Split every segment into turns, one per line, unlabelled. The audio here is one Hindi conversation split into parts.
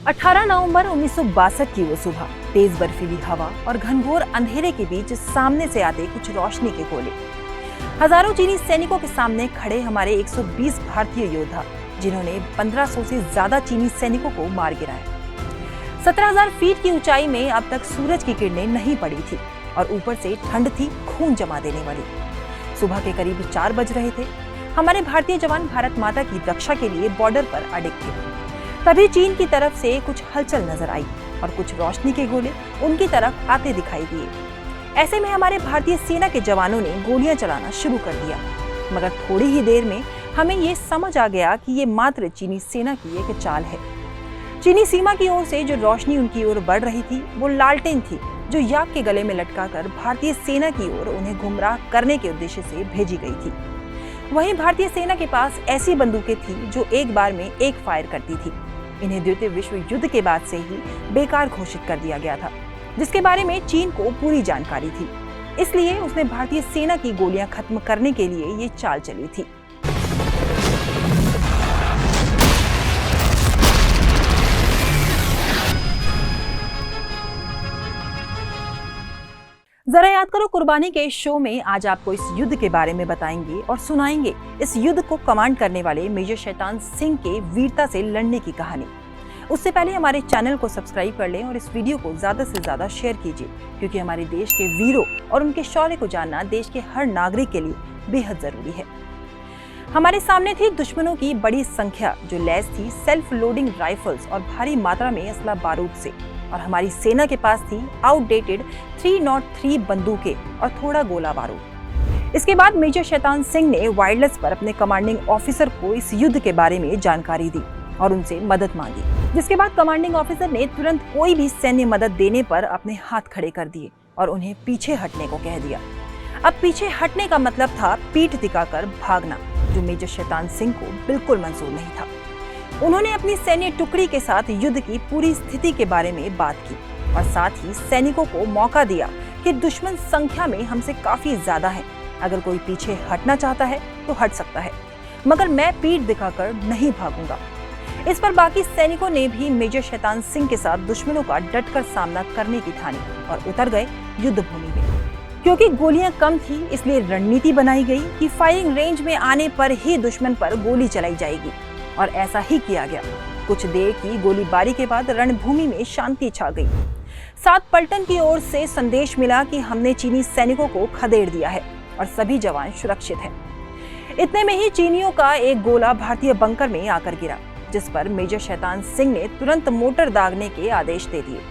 18 नवंबर 1962 की वो सुबह, तेज बर्फीली हवा और घनघोर अंधेरे के बीच सामने से आते कुछ रोशनी के गोले। हजारों चीनी सैनिकों के सामने खड़े हमारे 120 भारतीय योद्धा, जिन्होंने 1500 से ज्यादा चीनी सैनिकों को मार गिराया। 17,000 फीट की ऊंचाई में अब तक सूरज की किरणें नहीं पड़ी थी और ऊपर से ठंड थी खून जमा देने वाली। सुबह के करीब 4 बज रहे थे। हमारे भारतीय जवान भारत माता की रक्षा के लिए बॉर्डर पर अड़िग थे। तभी चीन की तरफ से कुछ हलचल नजर आई और कुछ रोशनी के गोले उनकी तरफ आते दिखाई दिए। ऐसे में हमारे भारतीय सेना के जवानों ने गोलियां चलाना शुरू कर दिया, मगर थोड़ी ही देर में हमें ये समझ आ गया कि ये मात्र चीनी सेना की एक चाल है। चीनी सीमा की ओर से जो रोशनी उनकी ओर बढ़ रही थी, वो लालटेन थी जो याक के गले में लटकाकर भारतीय सेना की ओर उन्हें गुमराह करने के उद्देश्य से भेजी गई थी। वहीं भारतीय सेना के पास ऐसी बंदूकें थी जो एक बार में एक फायर करती थी। इन्हें द्वितीय विश्व युद्ध के बाद से ही बेकार घोषित कर दिया गया था, जिसके बारे में चीन को पूरी जानकारी थी। इसलिए उसने भारतीय सेना की गोलियां खत्म करने के लिए ये चाल चली थी। जरा याद करो कुर्बानी के इस शो में आज आपको इस युद्ध के बारे में बताएंगे और सुनाएंगे इस युद्ध को कमांड करने वाले मेजर शैतान सिंह के वीरता से लड़ने की कहानी। उससे पहले हमारे चैनल को सब्सक्राइब कर लें और इस वीडियो को ज्यादा से ज्यादा शेयर कीजिए, क्योंकि हमारे देश के वीरों और उनके शौर्य को जानना देश के हर नागरिक के लिए बेहद जरूरी है। हमारे सामने थी दुश्मनों की बड़ी संख्या जो लैस थी सेल्फ लोडिंग राइफल्स और भारी मात्रा में असला बारूद से, और हमारी सेना के पास थी आउटडेटेड 303 बंदूकें और थोड़ा गोला बारूद। इसके बाद मेजर शैतान सिंह ने वायरलेस पर अपने कमांडिंग ऑफिसर को इस युद्ध के बारे में जानकारी दी और उनसे मदद मांगी, जिसके बाद कमांडिंग ऑफिसर ने तुरंत कोई भी सैन्य मदद देने पर अपने हाथ खड़े कर दिए और उन्हें पीछे हटने को कह दिया। अब पीछे हटने का मतलब था पीठ दिखाकर भागना, जो मेजर शैतान सिंह को बिल्कुल मंजूर नहीं था। उन्होंने अपनी सैन्य टुकड़ी के साथ युद्ध की पूरी स्थिति के बारे में बात की और साथ ही सैनिकों को मौका दिया कि दुश्मन संख्या में हमसे काफी ज्यादा है। अगर कोई पीछे हटना चाहता है तो हट सकता है, मगर मैं पीठ दिखाकर नहीं भागूंगा। इस पर बाकी सैनिकों ने भी मेजर शैतान सिंह के साथ दुश्मनों का डटकर सामना करने की ठानी और उतर गए युद्ध भूमि में। क्योंकि गोलियां कम थी, इसलिए रणनीति बनाई गई कि फायरिंग रेंज में आने पर ही दुश्मन पर गोली चलाई जाएगी, और ऐसा ही किया गया। कुछ देर की गोलीबारी के बाद रणभूमि में शांति छा गई। सात पलटन की ओर से संदेश मिला कि हमने चीनी सैनिकों को खदेड़ दिया है और सभी जवान सुरक्षित हैं। इतने में ही चीनियों का एक गोला भारतीय बंकर में आकर गिरा, जिस पर मेजर शैतान सिंह ने तुरंत मोटर दागने के आदेश दे दिए।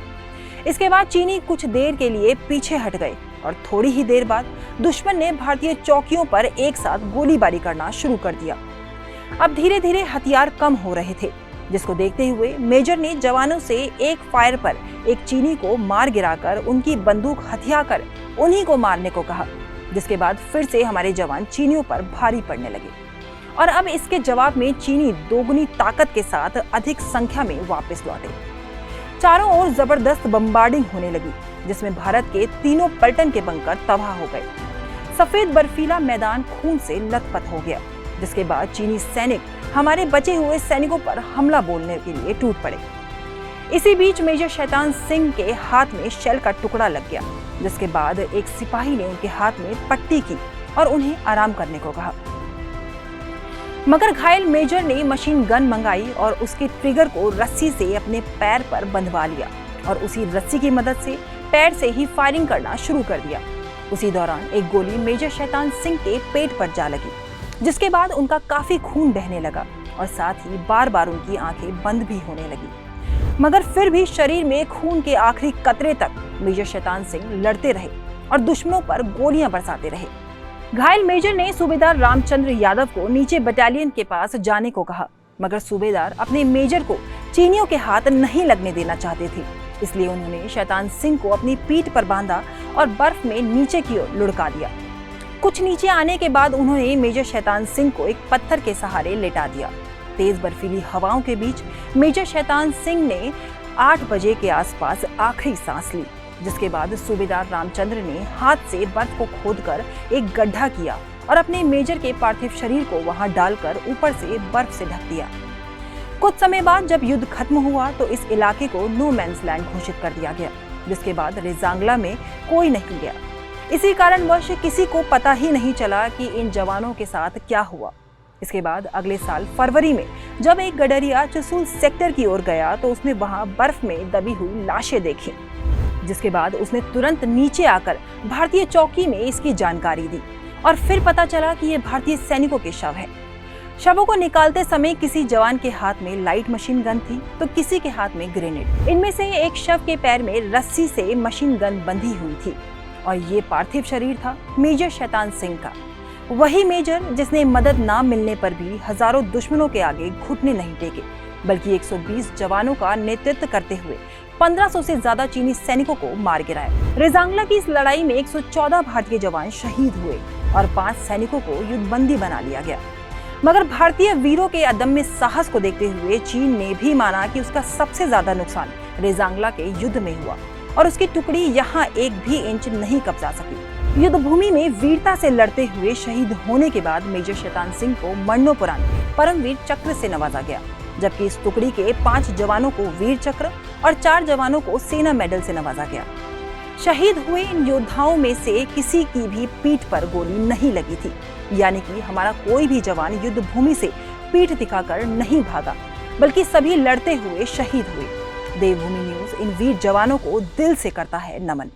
इसके बाद चीनी कुछ देर के लिए पीछे हट गए और थोड़ी ही देर बाद दुश्मन ने भारतीय चौकियों पर एक साथ गोलीबारी करना शुरू कर दिया। अब धीरे धीरे हथियार कम हो रहे थे, जिसको देखते हुए मेजर ने जवानों से एक फायर पर एक चीनी को मार गिराकर उनकी बंदूक हथियाकर उन्हीं को मारने को कहा। जिसके बाद फिर से हमारे जवान चीनियों पर भारी पड़ने लगे और अब इसके जवाब में चीनी दोगुनी ताकत के साथ अधिक संख्या में वापस लौटे। चारों ओर जबरदस्त बम्बार्डिंग होने लगी, जिसमें भारत के तीनों पलटन के बंकर तबाह हो गए। सफेद बर्फीला मैदान खून से लथपथ हो गया, जिसके बाद चीनी सैनिक हमारे बचे हुए सैनिकों पर हमला बोलने के लिए टूट पड़े। इसी बीच मेजर शैतान सिंह के हाथ में शेल का टुकड़ा लग गया, जिसके बाद एक सिपाही ने उनके हाथ में पट्टी की और उन्हें आराम करने को कहा। मगर घायल मेजर ने मशीन गन मंगाई और उसके ट्रिगर को रस्सी से अपने पैर पर बंधवा लिया और उसी रस्सी की मदद से पैर से ही फायरिंग करना शुरू कर दिया। उसी दौरान एक गोली मेजर शैतान सिंह के पेट पर जा लगी, जिसके बाद उनका काफी खून बहने लगा और साथ ही बार बार उनकी आंखें बंद भी होने लगी। मगर फिर भी शरीर में खून के आखिरी कतरे तक मेजर शैतान सिंह लड़ते रहे और दुश्मनों पर गोलियां बरसाते रहे। घायल मेजर ने सूबेदार रामचंद्र यादव को नीचे बटालियन के पास जाने को कहा, मगर सूबेदार अपने मेजर को चीनियों के हाथ नहीं लगने देना चाहते थे। इसलिए उन्होंने शैतान सिंह को अपनी पीठ पर बांधा और बर्फ में नीचे की ओर लुढ़का दिया। कुछ नीचे आने के बाद उन्होंने मेजर शैतान सिंह को एक पत्थर के सहारे लेटा दिया। तेज बर्फीली हवाओं के बीच मेजर शैतान सिंह ने 8 बजे के आसपास आखिरी सांस ली, जिसके बाद सूबेदार रामचंद्र ने हाथ से बर्फ को खोदकर एक गड्ढा किया और अपने मेजर के पार्थिव शरीर को वहां डालकर ऊपर से बर्फ से ढक दिया। कुछ समय बाद जब युद्ध खत्म हुआ तो इस इलाके को नो मैंस लैंड घोषित कर दिया गया, जिसके बाद रेजांगला में कोई नहीं गया। इसी कारणवश किसी को पता ही नहीं चला कि इन जवानों के साथ क्या हुआ। इसके बाद अगले साल फरवरी में जब एक गडरिया चुसूल सेक्टर की ओर गया तो उसने वहां बर्फ में दबी हुई लाशें देखी, जिसके बाद उसने तुरंत नीचे आकर भारतीय चौकी में इसकी जानकारी दी और फिर पता चला कि ये भारतीय सैनिकों के शव हैं। शवों को निकालते समय किसी जवान के हाथ में लाइट मशीन गन थी तो किसी के हाथ में ग्रेनेड। इनमें से एक शव के पैर में रस्सी से मशीन गन बंधी हुई थी और ये पार्थिव शरीर था मेजर शैतान सिंह का, वही मेजर जिसने मदद ना मिलने पर भी हजारों दुश्मनों के आगे घुटने नहीं टेके, बल्कि 120 जवानों का नेतृत्व करते हुए 1500 से ज्यादा चीनी सैनिकों को मार गिराया। रेजांगला की इस लड़ाई में 114 भारतीय जवान शहीद हुए और 5 सैनिकों को युद्धबंदी बना लिया गया। मगर भारतीय वीरों के अदम्य साहस को देखते हुए चीन ने भी माना कि उसका सबसे ज्यादा नुकसान रेजांगला के युद्ध में हुआ और उसकी टुकड़ी यहाँ एक भी इंच नहीं कब्जा सकी। युद्ध भूमि में वीरता से लड़ते हुए शहीद होने के बाद मेजर शैतान सिंह को मरणोपरांत परमवीर चक्र से नवाजा गया, जबकि इस टुकड़ी के 5 जवानों को वीर चक्र और 4 जवानों को सेना मेडल से नवाजा गया। शहीद हुए इन योद्धाओं में से किसी की भी पीठ पर गोली नहीं लगी थी, यानी कि हमारा कोई भी जवान युद्ध भूमि से पीठ दिखाकर नहीं भागा, बल्कि सभी लड़ते हुए शहीद हुए। देवभूमि न्यूज इन वीर जवानों को दिल से करता है नमन।